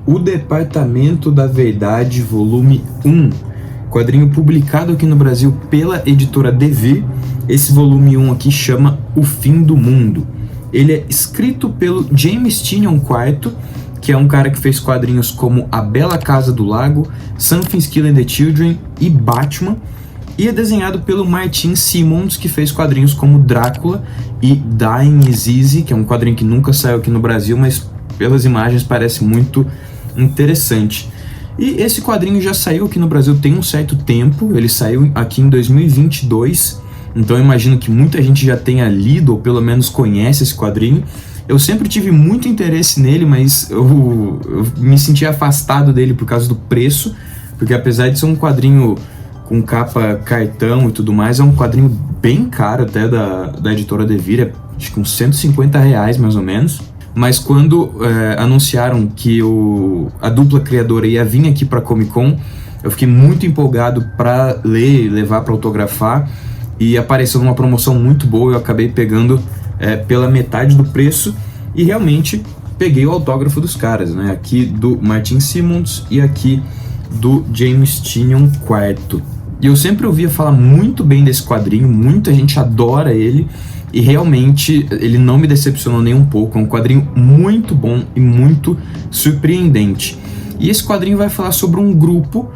O Departamento da Verdade, volume 1, quadrinho publicado aqui no Brasil pela editora Devir. Esse volume 1 aqui chama O Fim do Mundo. Ele é escrito pelo James Tynion IV, que é um cara que fez quadrinhos como A Bela Casa do Lago, Something's Killing the Children e Batman, e é desenhado pelo Martin Simmonds, que fez quadrinhos como Drácula e Dying is Easy, que é um quadrinho que nunca saiu aqui no Brasil, mas pelas imagens parece muito interessante. E esse quadrinho já saiu aqui no Brasil tem um certo tempo, ele saiu aqui em 2022, então eu imagino que muita gente já tenha lido ou pelo menos conhece esse quadrinho. Eu sempre tive muito interesse nele, mas eu me senti afastado dele por causa do preço, porque apesar de ser um quadrinho com capa cartão e tudo mais, é um quadrinho bem caro até da editora Devir, acho que uns R$150 mais ou menos. Mas quando anunciaram que a dupla criadora ia vir aqui para Comic Con, eu fiquei muito empolgado para ler e levar para autografar, e apareceu numa promoção muito boa, eu acabei pegando pela metade do preço, e realmente peguei o autógrafo dos caras, né? Aqui do Martin Simmonds e aqui do James Tynion IV. E eu sempre ouvia falar muito bem desse quadrinho, muita gente adora ele, e realmente ele não me decepcionou nem um pouco. É um quadrinho muito bom e muito surpreendente. E esse quadrinho vai falar sobre um grupo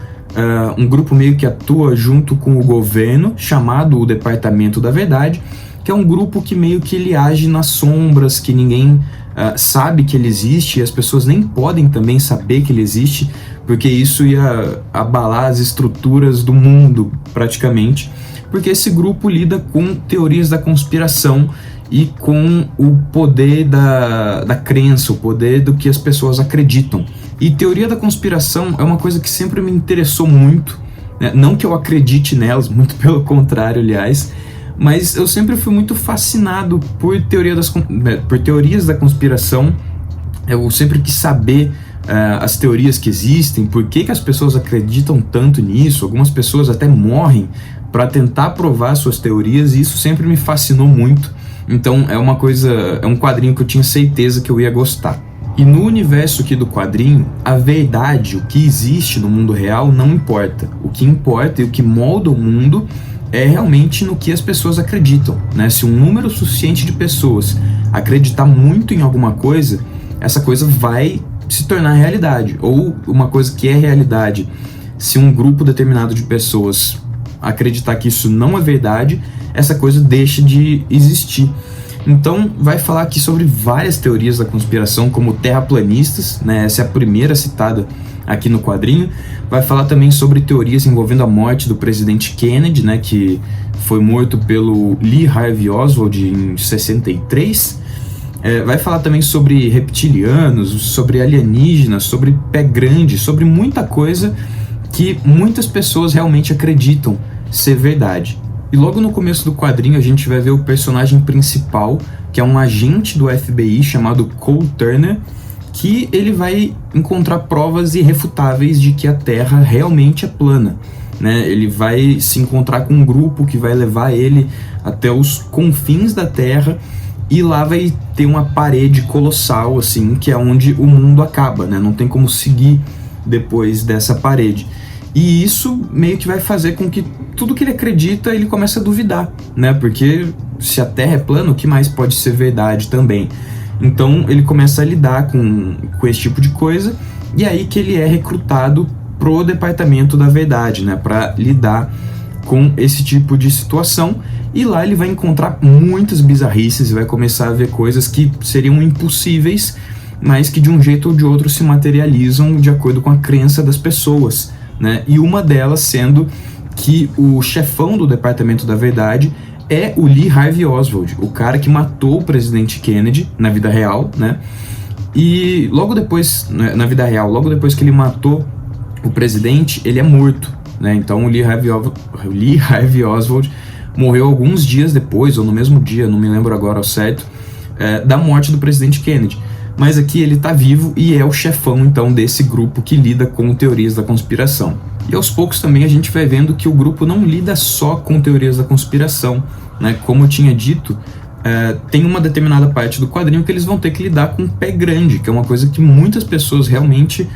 meio que atua junto com o governo, chamado o Departamento da Verdade, que é um grupo que meio que ele age nas sombras, que ninguém sabe que ele existe, e as pessoas nem podem também saber que ele existe, porque isso ia abalar as estruturas do mundo, praticamente, porque esse grupo lida com teorias da conspiração e com o poder da crença, o poder do que as pessoas acreditam. E teoria da conspiração é uma coisa que sempre me interessou muito, né? Não que eu acredite nelas, muito pelo contrário, aliás, mas eu sempre fui muito fascinado por teorias da conspiração. Eu sempre quis saber as teorias que existem, por que as pessoas acreditam tanto nisso. Algumas pessoas até morrem para tentar provar suas teorias, e isso sempre me fascinou muito. Então é um quadrinho que eu tinha certeza que eu ia gostar. E no universo aqui do quadrinho, a verdade, o que existe no mundo real, não importa. O que importa e o que molda o mundo é realmente no que as pessoas acreditam, né? Se um número suficiente de pessoas acreditar muito em alguma coisa, essa coisa vai se tornar realidade. Ou uma coisa que é realidade, se um grupo determinado de pessoas acreditar que isso não é verdade, essa coisa deixa de existir. Então vai falar aqui sobre várias teorias da conspiração, como terraplanistas, né? Essa é a primeira citada aqui no quadrinho. Vai falar também sobre teorias envolvendo a morte do presidente Kennedy, né? Que foi morto pelo Lee Harvey Oswald em 63. Vai falar também sobre reptilianos, sobre alienígenas, sobre pé grande, sobre muita coisa que muitas pessoas realmente acreditam ser verdade. E logo no começo do quadrinho a gente vai ver o personagem principal, que é um agente do FBI chamado Cole Turner, que ele vai encontrar provas irrefutáveis de que a Terra realmente é plana, né? Ele vai se encontrar com um grupo que vai levar ele até os confins da Terra, e lá vai ter uma parede colossal, assim, que é onde o mundo acaba, né? Não tem como seguir depois dessa parede. E isso meio que vai fazer com que tudo que ele acredita, ele comece a duvidar, né? Porque se a Terra é plana, o que mais pode ser verdade também? Então ele começa a lidar com esse tipo de coisa, e aí que ele é recrutado pro Departamento da Verdade, né? Para lidar com esse tipo de situação. E lá ele vai encontrar muitas bizarrices e vai começar a ver coisas que seriam impossíveis, mas que de um jeito ou de outro se materializam de acordo com a crença das pessoas, né? E uma delas sendo que o chefão do Departamento da Verdade é o Lee Harvey Oswald, o cara que matou o presidente Kennedy na vida real, né? E logo depois, na vida real, logo depois que ele matou o presidente, ele é morto, né? Então o Lee Harvey Oswald morreu alguns dias depois, ou no mesmo dia, não me lembro agora ao certo, da morte do presidente Kennedy. Mas aqui ele tá vivo e é o chefão, então, desse grupo que lida com teorias da conspiração. E aos poucos também a gente vai vendo que o grupo não lida só com teorias da conspiração, né? Como eu tinha dito, tem uma determinada parte do quadrinho que eles vão ter que lidar com o pé grande, que é uma coisa que muitas pessoas realmente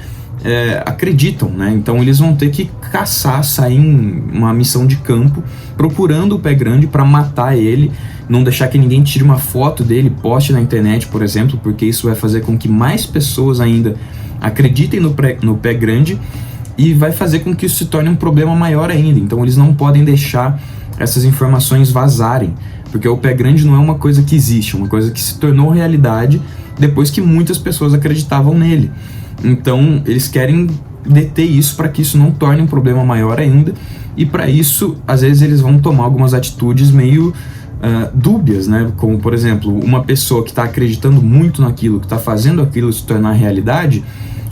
acreditam, né? Então eles vão ter que sair em uma missão de campo procurando o pé grande para matar ele, não deixar que ninguém tire uma foto dele, poste na internet, por exemplo, porque isso vai fazer com que mais pessoas ainda acreditem no pé grande e vai fazer com que isso se torne um problema maior ainda. Então eles não podem deixar essas informações vazarem, porque o pé grande não é uma coisa que existe, é uma coisa que se tornou realidade depois que muitas pessoas acreditavam nele. Então eles querem deter isso para que isso não torne um problema maior ainda, e para isso às vezes eles vão tomar algumas atitudes meio dúbias, né? Como por exemplo, uma pessoa que está acreditando muito naquilo, que está fazendo aquilo se tornar realidade,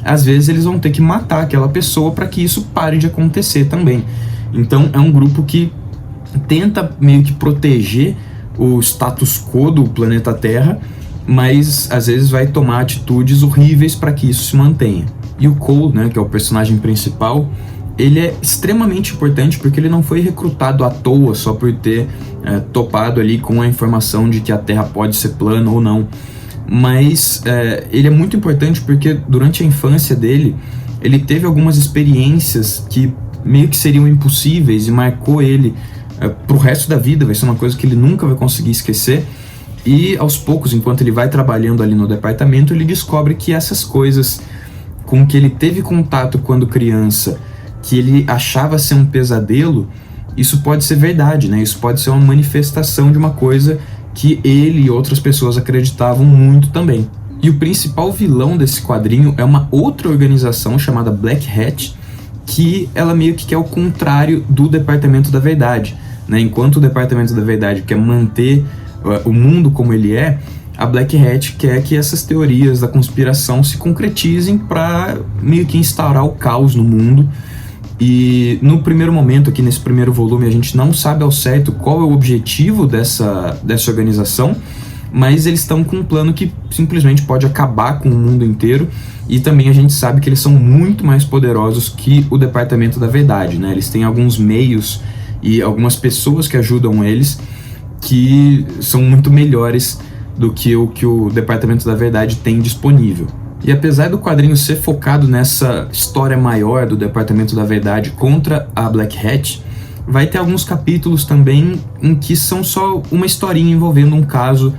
às vezes eles vão ter que matar aquela pessoa para que isso pare de acontecer também. Então é um grupo que tenta meio que proteger o status quo do planeta Terra, mas às vezes vai tomar atitudes horríveis para que isso se mantenha. E o Cole, né, que é o personagem principal, ele é extremamente importante porque ele não foi recrutado à toa só por ter topado ali com a informação de que a Terra pode ser plana ou não. Mas ele é muito importante porque durante a infância dele, ele teve algumas experiências que meio que seriam impossíveis e marcou ele pro resto da vida. Vai ser uma coisa que ele nunca vai conseguir esquecer. E aos poucos, enquanto ele vai trabalhando ali no departamento, ele descobre que essas coisas com que ele teve contato quando criança, que ele achava ser um pesadelo, isso pode ser verdade, né? Isso pode ser uma manifestação de uma coisa que ele e outras pessoas acreditavam muito também. E o principal vilão desse quadrinho é uma outra organização chamada Black Hat, que ela meio que quer o contrário do Departamento da Verdade, né? Enquanto o Departamento da Verdade quer manter o mundo como ele é, a Black Hat quer que essas teorias da conspiração se concretizem para meio que instaurar o caos no mundo. E no primeiro momento, aqui nesse primeiro volume, a gente não sabe ao certo qual é o objetivo dessa organização, mas eles estão com um plano que simplesmente pode acabar com o mundo inteiro, e também a gente sabe que eles são muito mais poderosos que o Departamento da Verdade, né? Eles têm alguns meios e algumas pessoas que ajudam eles que são muito melhores do que o Departamento da Verdade tem disponível. E apesar do quadrinho ser focado nessa história maior do Departamento da Verdade contra a Black Hat, vai ter alguns capítulos também em que são só uma historinha envolvendo um caso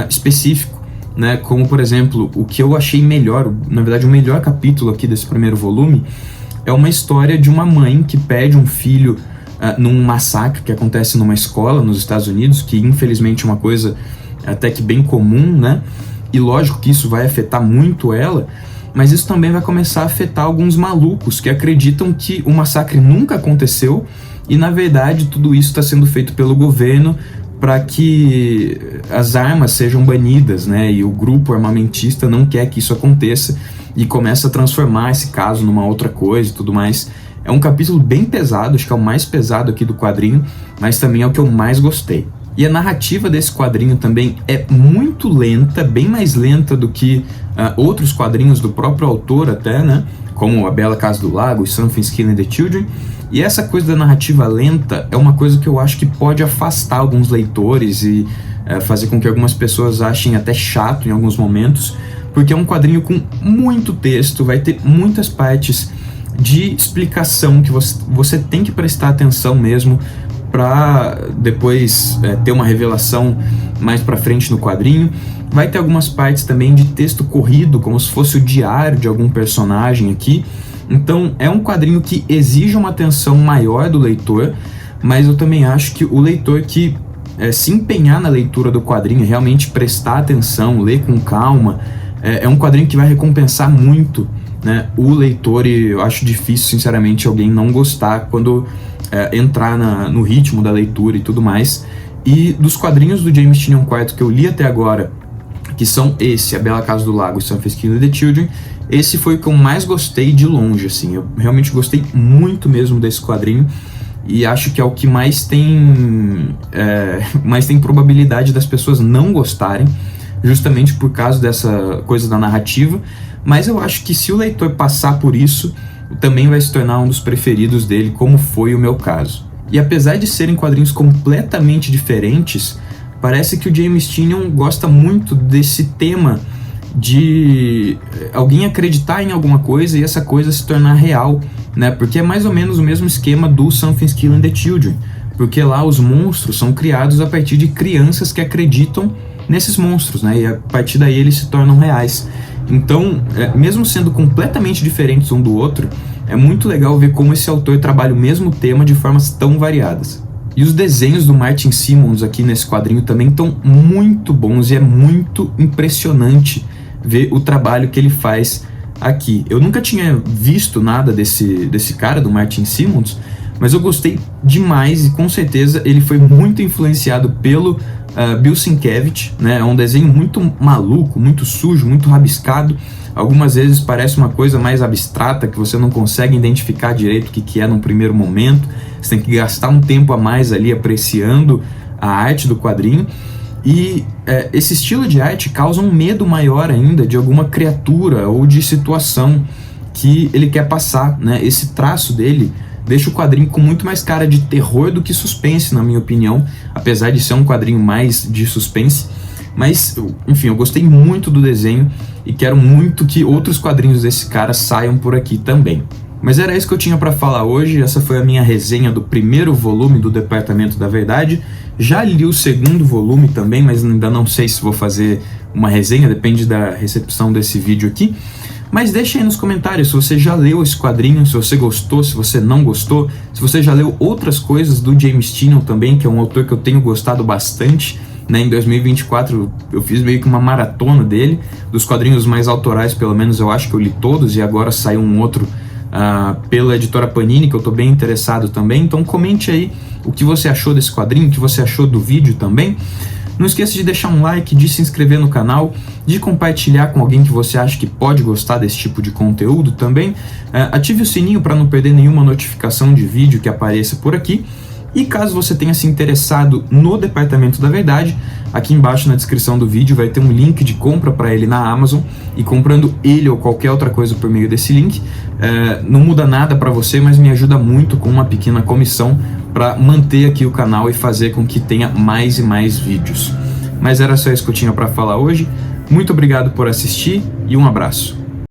específico, né? Como por exemplo, o que eu achei melhor, na verdade o melhor capítulo aqui desse primeiro volume, é uma história de uma mãe que perde um filho num massacre que acontece numa escola nos Estados Unidos, que infelizmente é uma coisa até que bem comum, né? E lógico que isso vai afetar muito ela, mas isso também vai começar a afetar alguns malucos que acreditam que o massacre nunca aconteceu e na verdade tudo isso está sendo feito pelo governo para que as armas sejam banidas, né? E o grupo armamentista não quer que isso aconteça e começa a transformar esse caso numa outra coisa e tudo mais. É um capítulo bem pesado, acho que é o mais pesado aqui do quadrinho, mas também é o que eu mais gostei. E a narrativa desse quadrinho também é muito lenta, bem mais lenta do que outros quadrinhos do próprio autor até, né? Como A Bela Casa do Lago e Something's Killing the Children. E essa coisa da narrativa lenta é uma coisa que eu acho que pode afastar alguns leitores e fazer com que algumas pessoas achem até chato em alguns momentos, porque é um quadrinho com muito texto, vai ter muitas partes de explicação que você tem que prestar atenção mesmo para depois ter uma revelação mais para frente no quadrinho. Vai ter algumas partes também de texto corrido, como se fosse o diário de algum personagem aqui. Então é um quadrinho que exige uma atenção maior do leitor, mas eu também acho que o leitor que se empenhar na leitura do quadrinho, realmente prestar atenção, ler com calma, é um quadrinho que vai recompensar muito, né, o leitor, e eu acho difícil, sinceramente, alguém não gostar quando entrar no ritmo da leitura e tudo mais. E dos quadrinhos do James Tynion IV que eu li até agora, que são esse, A Bela Casa do Lago e Something's Killing the Children, esse foi o que eu mais gostei de longe, assim. Eu realmente gostei muito mesmo desse quadrinho e acho que é o que mais tem probabilidade das pessoas não gostarem, justamente por causa dessa coisa da narrativa. Mas eu acho que se o leitor passar por isso, também vai se tornar um dos preferidos dele, como foi o meu caso. E apesar de serem quadrinhos completamente diferentes, parece que o James Tynion gosta muito desse tema de alguém acreditar em alguma coisa e essa coisa se tornar real, né? Porque é mais ou menos o mesmo esquema do Something's Killing the Children, porque lá os monstros são criados a partir de crianças que acreditam nesses monstros, né? E a partir daí eles se tornam reais. Então, mesmo sendo completamente diferentes um do outro, é muito legal ver como esse autor trabalha o mesmo tema de formas tão variadas. E os desenhos do Martin Simmons aqui nesse quadrinho também estão muito bons e é muito impressionante ver o trabalho que ele faz aqui. Eu nunca tinha visto nada desse cara, do Martin Simmons, mas eu gostei demais e com certeza ele foi muito influenciado pelo Bill Sienkiewicz, né? É um desenho muito maluco, muito sujo, muito rabiscado. Algumas vezes parece uma coisa mais abstrata que você não consegue identificar direito o que é num primeiro momento. Você tem que gastar um tempo a mais ali apreciando a arte do quadrinho. E esse estilo de arte causa um medo maior ainda de alguma criatura ou de situação que ele quer passar, né? Esse traço dele deixa o quadrinho com muito mais cara de terror do que suspense, na minha opinião, apesar de ser um quadrinho mais de suspense. Mas, enfim, eu gostei muito do desenho e quero muito que outros quadrinhos desse cara saiam por aqui também. Mas era isso que eu tinha para falar hoje. Essa foi a minha resenha do primeiro volume do Departamento da Verdade. Já li o segundo volume também, mas ainda não sei se vou fazer uma resenha, depende da recepção desse vídeo aqui. Mas deixa aí nos comentários se você já leu esse quadrinho, se você gostou, se você não gostou, se você já leu outras coisas do James Tynion também, que é um autor que eu tenho gostado bastante. Em 2024 eu fiz meio que uma maratona dele, dos quadrinhos mais autorais, pelo menos eu acho que eu li todos, e agora saiu um outro pela editora Panini, que eu tô bem interessado também. Então comente aí o que você achou desse quadrinho, o que você achou do vídeo também. Não esqueça de deixar um like, de se inscrever no canal, de compartilhar com alguém que você acha que pode gostar desse tipo de conteúdo também. Ative o sininho para não perder nenhuma notificação de vídeo que apareça por aqui. E caso você tenha se interessado no Departamento da Verdade, aqui embaixo na descrição do vídeo vai ter um link de compra para ele na Amazon, e comprando ele ou qualquer outra coisa por meio desse link, não muda nada para você, mas me ajuda muito com uma pequena comissão para manter aqui o canal e fazer com que tenha mais e mais vídeos. Mas era só isso que eu tinha para falar hoje. Muito obrigado por assistir e um abraço.